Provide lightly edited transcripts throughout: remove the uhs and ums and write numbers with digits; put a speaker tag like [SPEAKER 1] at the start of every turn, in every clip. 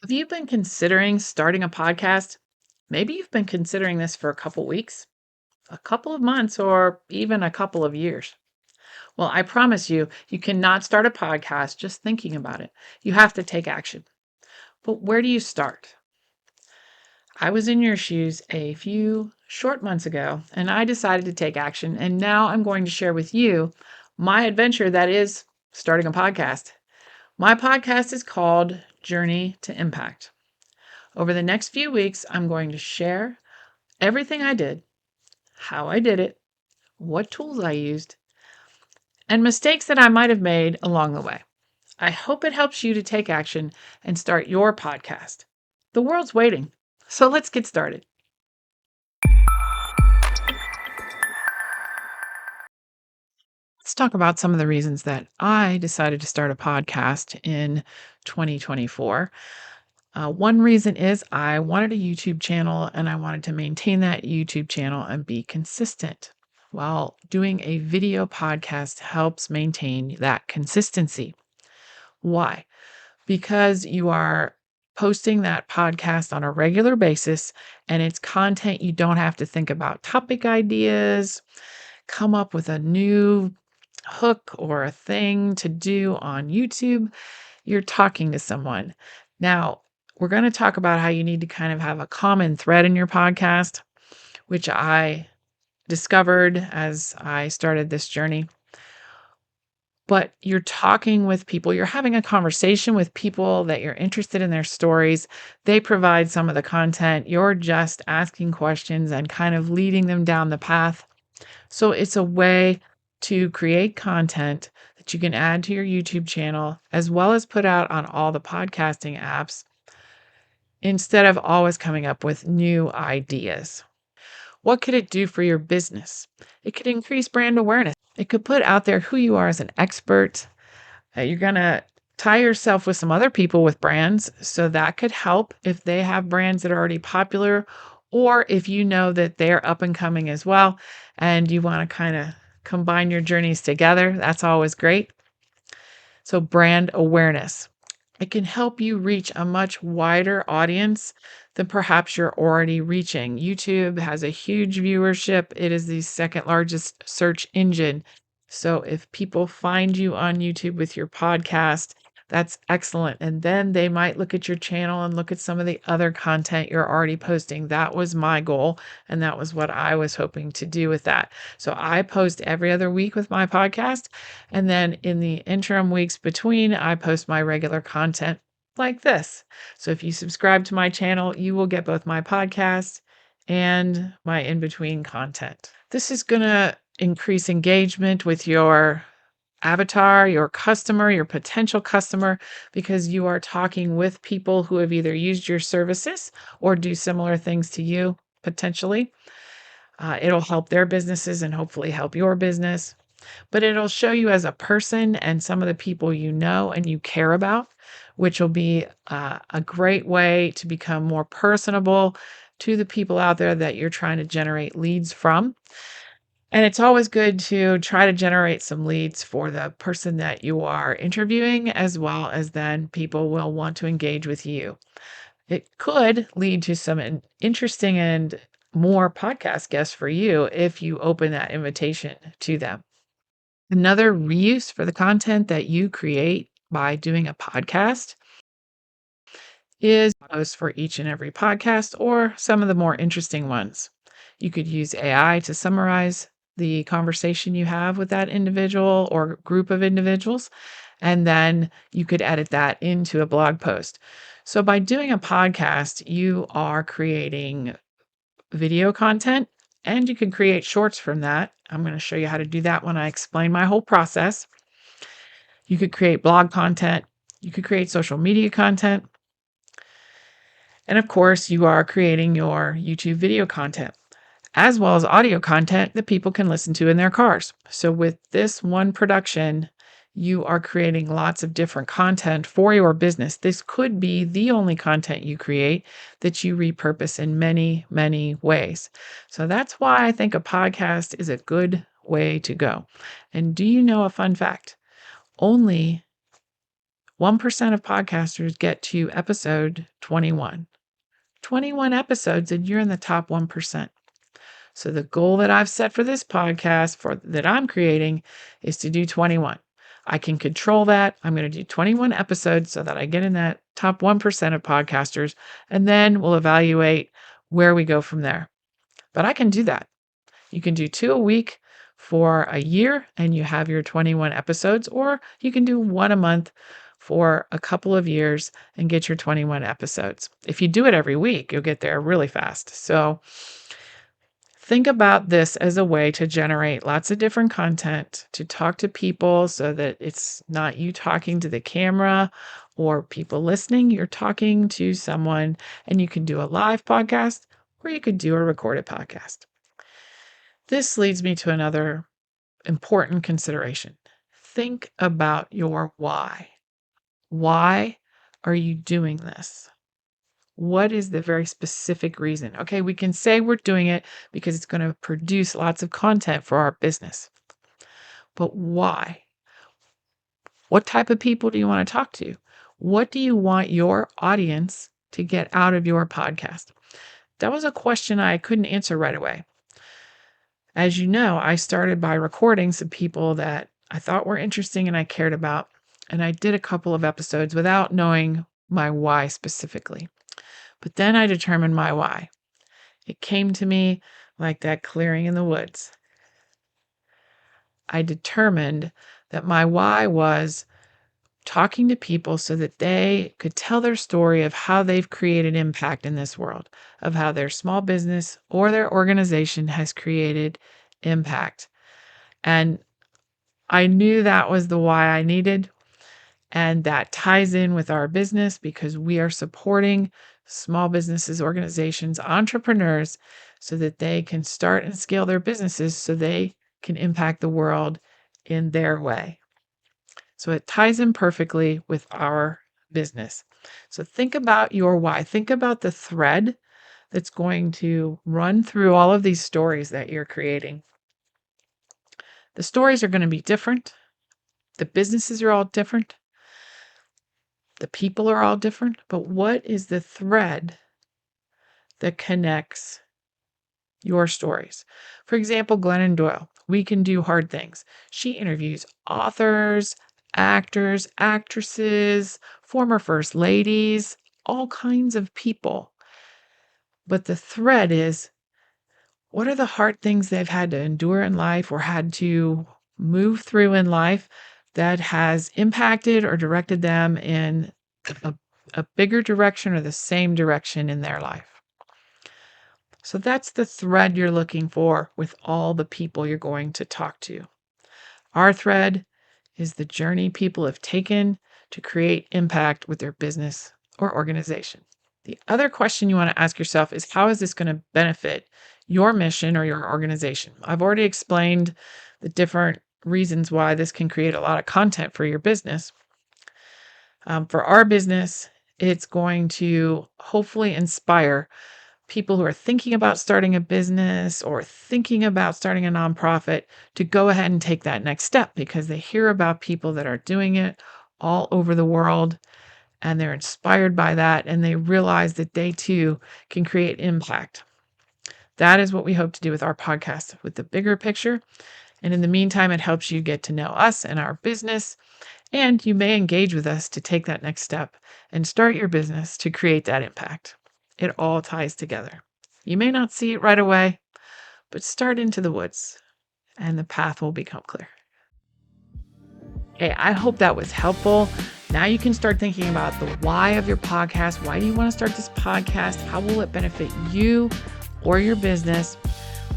[SPEAKER 1] Have you been considering starting a podcast? Maybe you've been considering this for a couple weeks, a couple of months, or even a couple of years. Well, I promise you, you cannot start a podcast just thinking about it. You have to take action. But where do you start? I was in your shoes a few short months ago, and I decided to take action. And now I'm going to share with you my adventure that is starting a podcast. My podcast is called Journey to Impact. Over the next few weeks, I'm going to share everything I did, how I did it, what tools I used, and mistakes that I might have made along the way. I hope it helps you to take action and start your podcast. The world's waiting, so let's get started. Let's talk about some of the reasons that I decided to start a podcast in 2024. One reason is I wanted a YouTube channel and I wanted to maintain that YouTube channel and be consistent. While doing a video podcast helps maintain that consistency. Why? Because you are posting that podcast on a regular basis and it's content you don't have to think about topic ideas, come up with a new hook or a thing to do on YouTube. You're talking to someone. Now, we're going to talk about how you need to kind of have a common thread in your podcast, which I discovered as I started this journey. But you're talking with people, you're having a conversation with people that you're interested in their stories. They provide some of the content. You're just asking questions and kind of leading them down the path. So it's a way to create content that you can add to your YouTube channel, as well as put out on all the podcasting apps, instead of always coming up with new ideas. What could it do for your business? It could increase brand awareness. It could put out there who you are as an expert. You're going to tie yourself with some other people with brands. So that could help if they have brands that are already popular, or if you know that they're up and coming as well and you want to kind of combine your journeys together. That's always great. So brand awareness. It can help you reach a much wider audience than perhaps you're already reaching. YouTube has a huge viewership. It is the second largest search engine. So if people find you on YouTube with your podcast, that's excellent. And then they might look at your channel and look at some of the other content you're already posting. That was my goal. And that was what I was hoping to do with that. So I post every other week with my podcast. And then in the interim weeks between, I post my regular content like this. So if you subscribe to my channel, you will get both my podcast and my in-between content. This is going to increase engagement with your avatar, your customer, your potential customer, because you are talking with people who have either used your services or do similar things to you potentially. It'll help their businesses and hopefully help your business, but it'll show you as a person and some of the people you know and you care about, which will be a great way to become more personable to the people out there that you're trying to generate leads from. And it's always good to try to generate some leads for the person that you are interviewing, as well as then people will want to engage with you. It could lead to some interesting and more podcast guests for you if you open that invitation to them. Another reuse for the content that you create by doing a podcast is posts for each and every podcast or some of the more interesting ones. You could use AI to summarize the conversation you have with that individual or group of individuals, and then you could edit that into a blog post. So by doing a podcast, you are creating video content and you can create shorts from that. I'm going to show you how to do that when I explain my whole process. You could create blog content. You could create social media content. And of course, you are creating your YouTube video content, as well as audio content that people can listen to in their cars. So with this one production, you are creating lots of different content for your business. This could be the only content you create that you repurpose in many, many ways. So that's why I think a podcast is a good way to go. And do you know a fun fact? Only 1% of podcasters get to episode 21. 21 episodes, and you're in the top 1%. So the goal that I've set for this podcast that I'm creating is to do 21. I can control that. I'm going to do 21 episodes so that I get in that top 1% of podcasters, and then we'll evaluate where we go from there. But I can do that. You can do 2 a week for a year and you have your 21 episodes, or you can do 1 a month for a couple of years and get your 21 episodes. If you do it every week, you'll get there really fast. So think about this as a way to generate lots of different content, to talk to people so that it's not you talking to the camera or people listening. You're talking to someone, and you can do a live podcast or you could do a recorded podcast. This leads me to another important consideration. Think about your why. Why are you doing this? What is the very specific reason? Okay, we can say we're doing it because it's going to produce lots of content for our business. But why? What type of people do you want to talk to? What do you want your audience to get out of your podcast? That was a question I couldn't answer right away. As you know, I started by recording some people that I thought were interesting and I cared about. And I did a couple of episodes without knowing my why specifically. But then I determined my why. It came to me like that clearing in the woods. I determined that my why was talking to people so that they could tell their story of how they've created impact in this world, of how their small business or their organization has created impact. And I knew that was the why I needed. And that ties in with our business because we are supporting small businesses, organizations, entrepreneurs so that they can start and scale their businesses so they can impact the world in their way. So it ties in perfectly with our business. So think about your why. Think about the thread that's going to run through all of these stories that you're creating. The stories are going to be different. The businesses are all different. The people are all different, but what is the thread that connects your stories? For example, Glennon Doyle, We Can Do Hard Things. She interviews authors, actors, actresses, former first ladies, all kinds of people. But the thread is, what are the hard things they've had to endure in life or had to move through in life that has impacted or directed them in a bigger direction or the same direction in their life? So that's the thread you're looking for with all the people you're going to talk to. Our thread is the journey people have taken to create impact with their business or organization. The other question you want to ask yourself is, how is this going to benefit your mission or your organization? I've already explained the different reasons why this can create a lot of content for your business. For our business, it's going to hopefully inspire people who are thinking about starting a business or thinking about starting a nonprofit to go ahead and take that next step because they hear about people that are doing it all over the world and they're inspired by that and they realize that they too can create impact. That is what we hope to do with our podcast, with the bigger picture. And in the meantime, it helps you get to know us and our business. And you may engage with us to take that next step and start your business to create that impact. It all ties together. You may not see it right away, but start into the woods and the path will become clear. Hey, I hope that was helpful. Now you can start thinking about the why of your podcast. Why do you want to start this podcast? How will it benefit you or your business?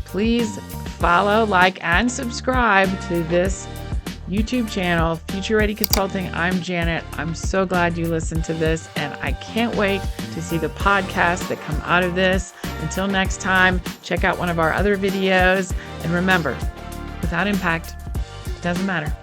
[SPEAKER 1] Please follow, like, and subscribe to this YouTube channel, Future Ready Consulting. I'm Janet. I'm so glad you listened to this, and I can't wait to see the podcasts that come out of this. Until next time, check out one of our other videos. And remember, without impact, it doesn't matter.